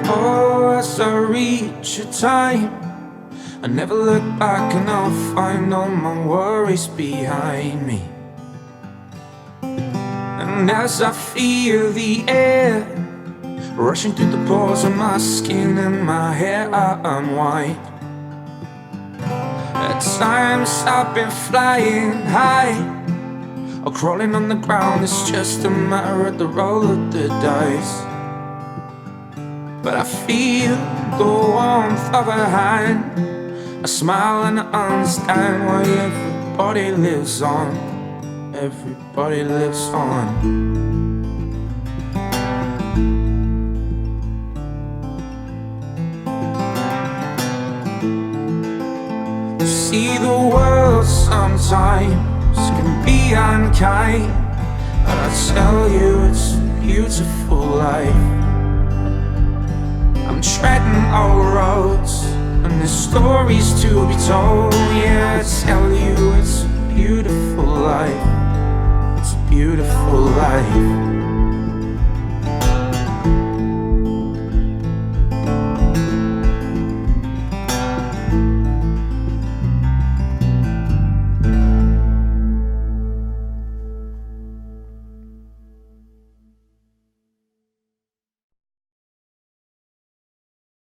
Oh, as I reach a time, I never look back and I'll find all my worries behind me. And as I feel the air rushing through the pores of my skin and my hair, I unwind. At times I've been flying high or crawling on the ground. It's just a matter of the roll of the dice. But I feel the warmth of a hand, a smile and I understand why everybody lives on. Everybody lives on. To see the world sometimes can be unkind, but I tell you it's a beautiful life. I'm treading old roads and there's stories to be told. Yeah, I tell you it's a beautiful life. It's a beautiful life.